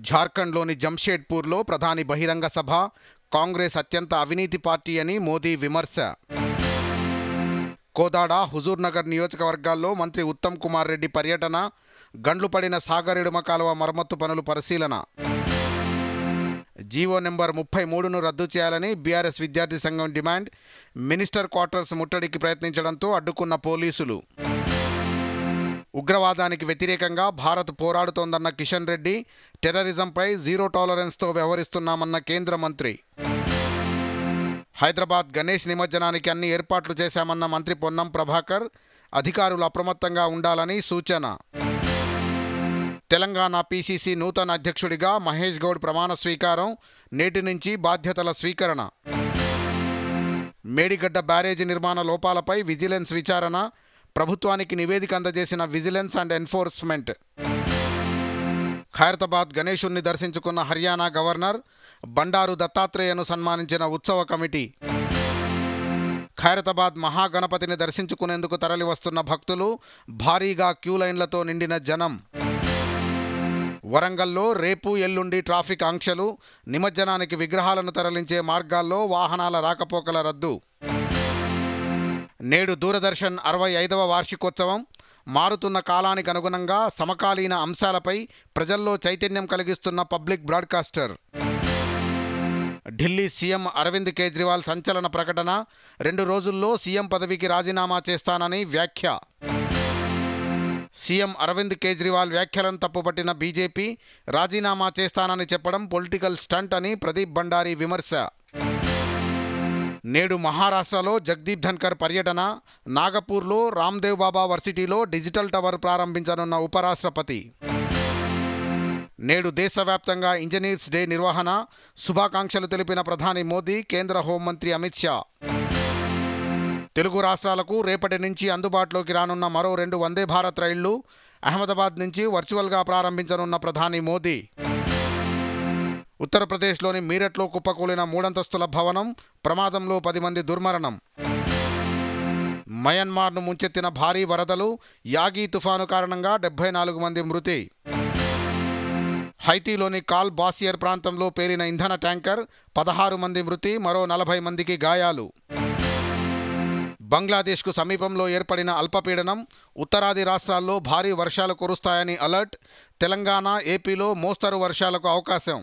జార్ఖండ్లోని జంషేడ్పూర్లో ప్రధాని బహిరంగ సభ, కాంగ్రెస్ అత్యంత అవినీతి పార్టీ అని మోదీ విమర్శ. కోదాడ, హుజూర్నగర్ నియోజకవర్గాల్లో మంత్రి ఉత్తమ్ కుమార్ రెడ్డి పర్యటన, గండ్లు పడిన సాగర్ ఇడుమ కాలువ మరమ్మత్తు పనులు పరిశీలన. జీవో నెంబర్ 33ను రద్దు చేయాలని బీఆర్ఎస్ విద్యార్థి సంఘం డిమాండ్, మినిస్టర్ క్వార్టర్స్ ముట్టడికి ప్రయత్నించడంతో అడ్డుకున్న పోలీసులు. ఉగ్రవాదానికి వ్యతిరేకంగా భారత్ పోరాడుతోందన్న కిషన్ రెడ్డి, టెర్రరిజంపై జీరో టాలరెన్స్తో వ్యవహరిస్తున్నామన్న కేంద్ర మంత్రి. హైదరాబాద్ గణేష్ నిమజ్జనానికి అన్ని ఏర్పాట్లు చేశామన్న మంత్రి పొన్నం ప్రభాకర్, అధికారులు అప్రమత్తంగా ఉండాలని సూచన. తెలంగాణ పీసీసీ నూతన అధ్యక్షుడిగా మహేష్ గౌడ్ ప్రమాణ స్వీకారం, నేటి నుంచి బాధ్యతల స్వీకరణ. మేడిగడ్డ బ్యారేజీ నిర్మాణ లోపాలపై విజిలెన్స్ విచారణ, ప్రభుత్వానికి నివేదిక అందజేసిన విజిలెన్స్ అండ్ ఎన్ఫోర్స్మెంట్. ఖైరతాబాద్ గణేశుణ్ణి దర్శించుకున్న హర్యానా గవర్నర్, బండారు దత్తాత్రేయను సన్మానించిన ఉత్సవ కమిటీ. ఖైరతాబాద్ మహాగణపతిని దర్శించుకునేందుకు తరలివస్తున్న భక్తులు, భారీగా క్యూలైన్లతో నిండిన జనం. వరంగల్లో రేపు ఎల్లుండి ట్రాఫిక్ ఆంక్షలు, నిమజ్జనానికి విగ్రహాలను తరలించే మార్గాల్లో వాహనాల రాకపోకల రద్దు. నేడు దూరదర్శన్ 65వ వార్షికోత్సవం. మారుతున్న కాలానికి అనుగుణంగా సమకాలీన అంశాలపై ప్రజల్లో చైతన్యం కలిగిస్తున్న public broadcaster. Delhi CM Arvind Kejriwal సంచలన ప్రకటన, 2 రోజుల్లో సీఎం పదవికి రాజీనామా చేస్తానని వ్యాఖ్య. సీఎం అరవింద్ కేజ్రీవాల్ వ్యాఖ్యలను తప్పుపట్టిన బీజేపీ, రాజీనామా చేస్తానని చెప్పడం పొలిటికల్ స్టంట్ అని ప్రదీప్ బండారి విమర్శ. నేడు మహారాష్ట్రలో జగదీప్ ధన్కర్ పర్యటన, నాగపూర్లో రామ్దేవ్ బాబా వర్సిటీలో డిజిటల్ టవర్ ప్రారంభించనున్న ఉపరాష్ట్రపతి. నేడు దేశవ్యాప్తంగా ఇంజనీర్స్ డే నిర్వహణ, శుభాకాంక్షలు తెలిపిన ప్రధాని మోదీ, కేంద్ర హోంమంత్రి అమిత్ షా. తెలుగు రాష్ట్రాలకు రేపటి నుంచి అందుబాటులోకి రానున్న మరో 2 వందే భారత్ రైళ్లు, అహ్మదాబాద్ నుంచి వర్చువల్గా ప్రారంభించనున్న ప్రధాని మోదీ. ఉత్తరప్రదేశ్లోని మీరట్లో కుప్పకూలిన 3 అంతస్తుల భవనం, ప్రమాదంలో 10 మంది దుర్మరణం. మయన్మార్ను ముంచెత్తిన భారీ వరదలు, యాగీ తుఫాను కారణంగా 74 మంది మృతి. హైతీలోని కాల్ బాసియర్ ప్రాంతంలో పేలిన ఇంధన ట్యాంకర్, 16 మంది మృతి, మరో 40 మందికి గాయాలు. బంగ్లాదేశ్కు సమీపంలో ఏర్పడిన అల్పపీడనం, ఉత్తరాది రాష్ట్రాల్లో భారీ వర్షాలు కురుస్తాయని అలర్ట్, తెలంగాణ, ఏపీలో మోస్తరు వర్షాలకు అవకాశం.